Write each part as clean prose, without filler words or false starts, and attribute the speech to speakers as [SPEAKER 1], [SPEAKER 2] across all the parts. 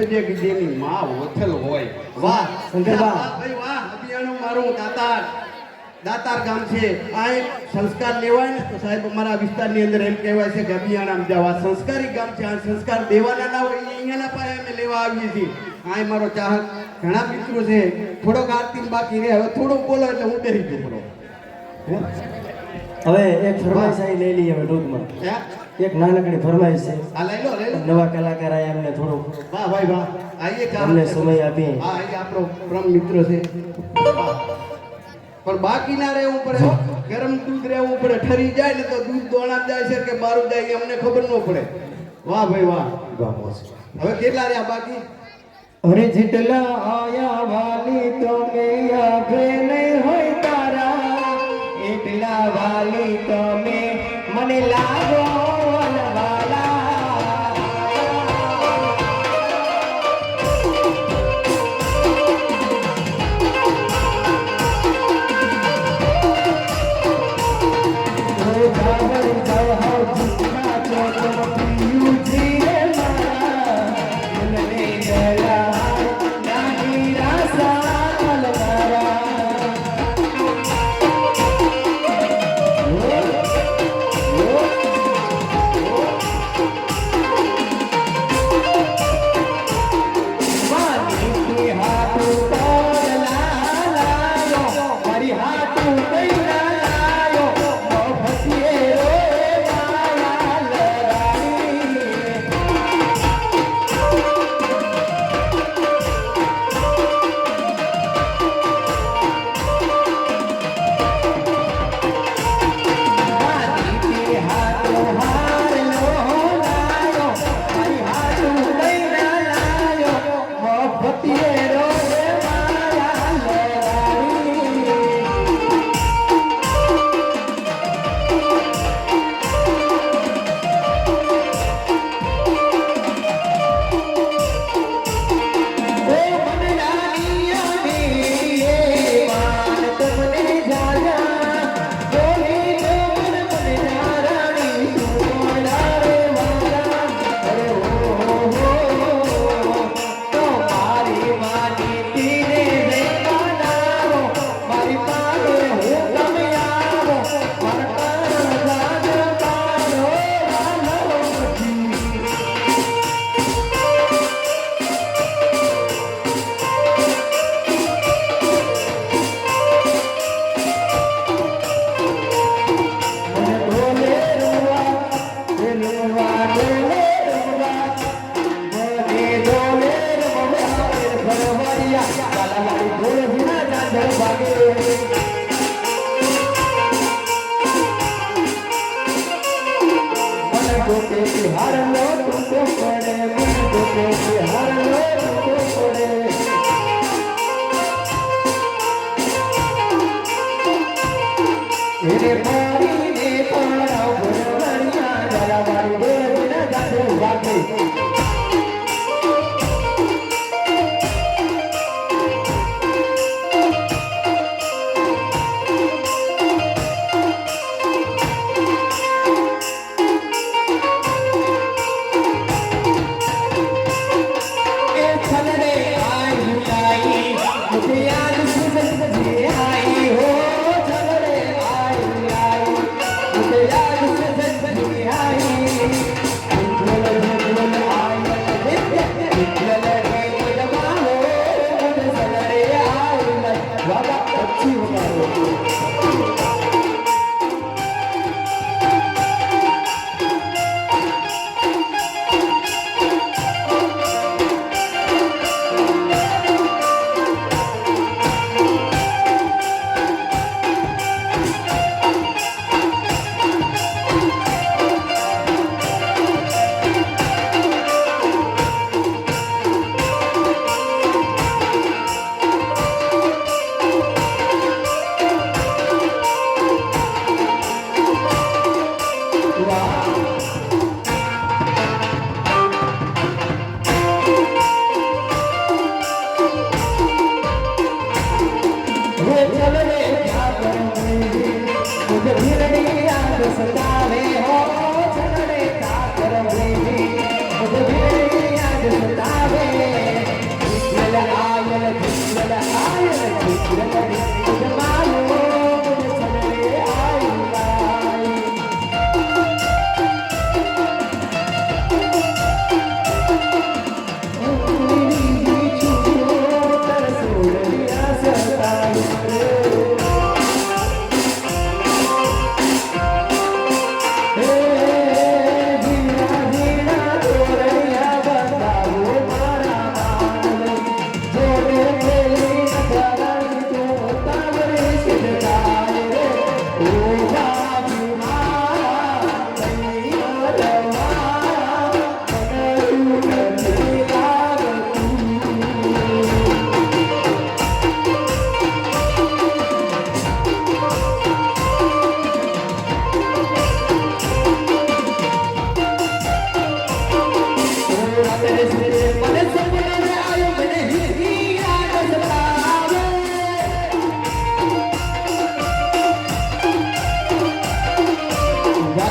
[SPEAKER 1] બજે ગીધેની માં ઓથલ હોય વાહ
[SPEAKER 2] શંકરબા
[SPEAKER 1] ભાઈ વાહ અભિયાનો મારું દાતાર ગામ છે આ એક સંસ્કાર લેવાય ને તો સાહેબ અમારા વિસ્તારની અંદર એમ કહેવાય છે કે અભિયાન જવા સંસ્કારી ગામ છે આ સંસ્કાર દેવાના ના હોય અહીંયાના પાસે અમે લેવા આવીએ છીએ આ મારો ચાહક ઘણા મિત્રો છે થોડોક આરતી બાકી રહે હવે થોડુંક બોલો એટલે હું બેસી જઉં બરો
[SPEAKER 2] હવે એક ફરમાઈશ આવી લઈ લઈએ હવે ટૂંકમાં એક નાનકડી ફરમાઈશ છે
[SPEAKER 1] આ લઈ લો
[SPEAKER 2] નવા કલાકાર આયા એમને થોડું
[SPEAKER 1] વાહ ભાઈ વાહ આઈએ કામ
[SPEAKER 2] અમને સમય આપી
[SPEAKER 1] હા આઈએ આપણો પરમ મિત્ર છે પણ બાકી ના રહેવું પડે ગરમ દૂધ રહેવું પડે ઠરી જાય ને તો દૂધ દોણા જાય છે કે બારું જાય એ અમને ખબર ન પડે વાહ ભાઈ વાહ હવે કેટલા રહ્યા બાકી
[SPEAKER 2] અરે જેટલા આયા વાલી તો મેં આવે નહીં હોય તારા એટલા વાલી તમે મને લાગો વાલા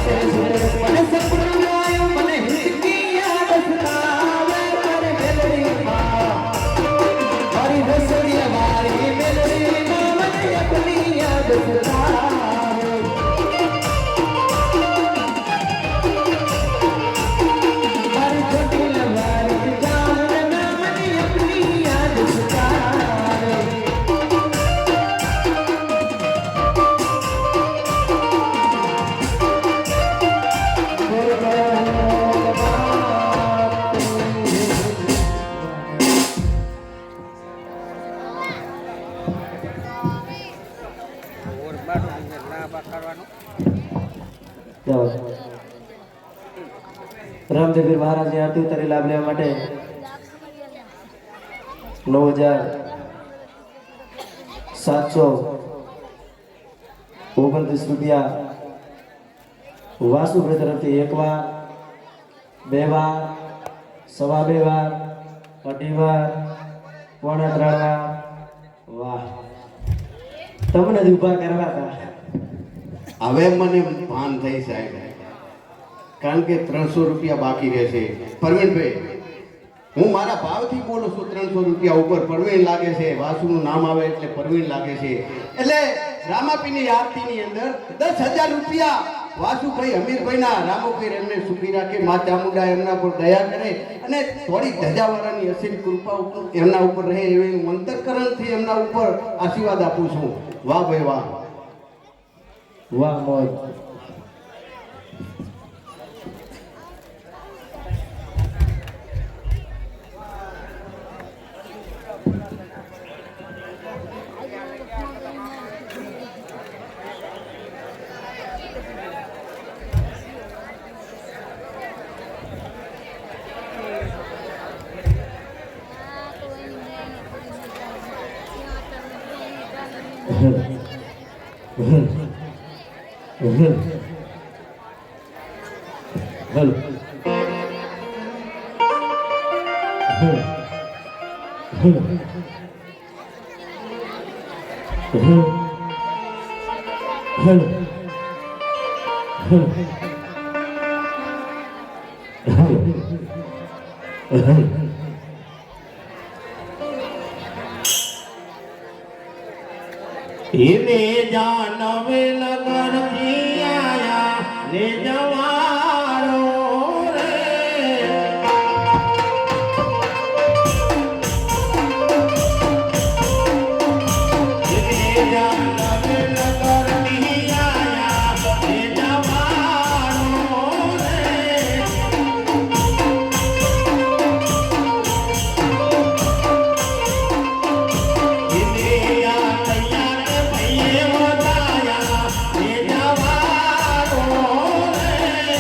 [SPEAKER 2] મને સપનું આયો મને હિચકી યાદ સતાવે મારી મેલડીમાં મારી રસોડિયા મારી મેલડીમાં મને અપની યાદ સતાવે મારી ચોટીલ મારી જામના મને અપની યાદ સતાવે રામદેવપીર મહારાજની આરતી ઉતારી લાભ લેવા માટે 9,729 રૂપિયા વાસુભાઈ તરફથી એક વાર, બે વાર, સવા બે વાર, અઢી વાર, પોણા 3 વાર. વાહ, તમને જ ઊભા કરવા હતા.
[SPEAKER 1] હવે મને ભાન થઈ સાહેબ, કારણ કે 300 રૂપિયા બાકી રહેશે. પરવીનભાઈ, હું મારા ભાવથી બોલું છું. 300 રૂપિયા ઉપર પરવીન લાગે છે. વાસુનું નામ આવે એટલે પરવીન લાગે છે. એટલે રામાપીની આરતીની અંદર 10,000 રૂપિયા વાસુભાઈ અમીરભાઈના રામોપીર એમને સુખી રાખે, મા ચામુંડા એમના પર દયા કરે અને થોડી ધજાવાળાની અસીમ કૃપા એમના ઉપર રહે એવી મંતરકરણથી એમના ઉપર આશીર્વાદ આપું છું. વાહ ભાઈ વાહ,
[SPEAKER 2] વાહ મોજ.
[SPEAKER 1] એને જાનવે નગર થી આયા ને જવારો રે, એને જાનવે નગર થી આયા ને જવારો રે, એને આ તૈયાર ભઈએ વધાયા ને જવારો રે.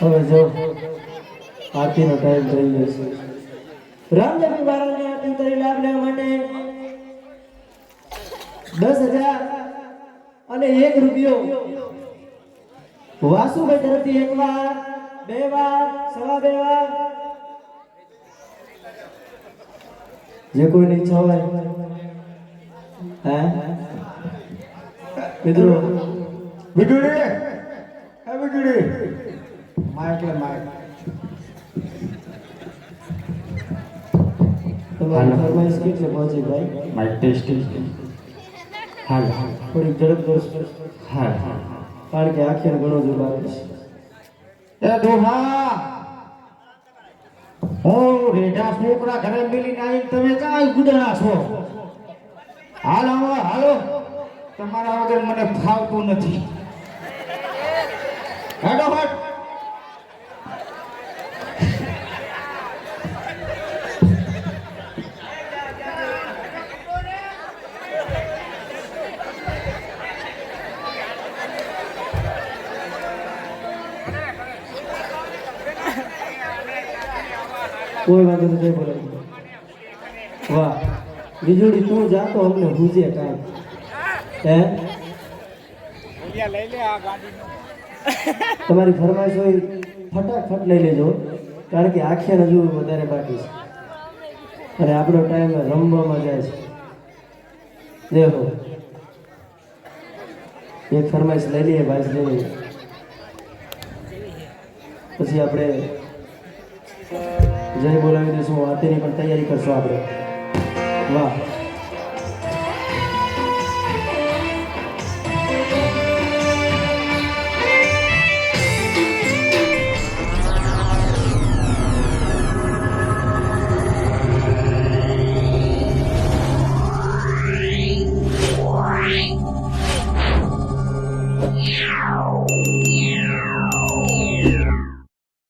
[SPEAKER 2] હવે જો આરતીનો ટાઈમ થઈ ગયો છે. રામદેવ મહારાજની આરતી કરી લાભ લેવા માટે 10,000 અને 1 રૂપિયો વાસુભાઈ તરફથી 1 વાર, 2 વાર, 2.5 વાર, જે કોઈની ઈચ્છા હોય. હે મિત્રો
[SPEAKER 1] વિજુડી હે વિજુડી માઇક લે માઇક
[SPEAKER 2] તમારી ફરમાઈશ કેટલે પહોંચી ભાઈ?
[SPEAKER 1] માઇક ટેસ્ટિંગ હાલ
[SPEAKER 2] થોડીક ઝડપ દોસ્તો,
[SPEAKER 1] હાલ
[SPEAKER 2] કારણ કે આખેર ઘણો જ બાકી છે.
[SPEAKER 1] એ દોહા ઓ રેઢા છોકરા ઘરે મેલીને આવીને તમે કાંઈ ગુડાણા છો? હાલો હાલો, તમારા વગર મને ફાવતું નથી. હેડો હટ.
[SPEAKER 2] કોઈ વાંધો નથી બોલે. વાહ વીજળી તું જાતો અમને ભૂજે કાંઈ. હે તમારી ફરમાઈશ હોય ફટાફટ લઈ લેજો, કારણ કે આખે હજુ વધારે બાકી છે અને આપણો ટાઈમ રમવામાં જાય છે. દેખો એક ફરમાઈશ લઈ લઈએ ભાઈ લઈ, પછી આપણે જય બોલાવી દઈશું. આરતીની પણ તૈયારી કરશો આપણે. વાહ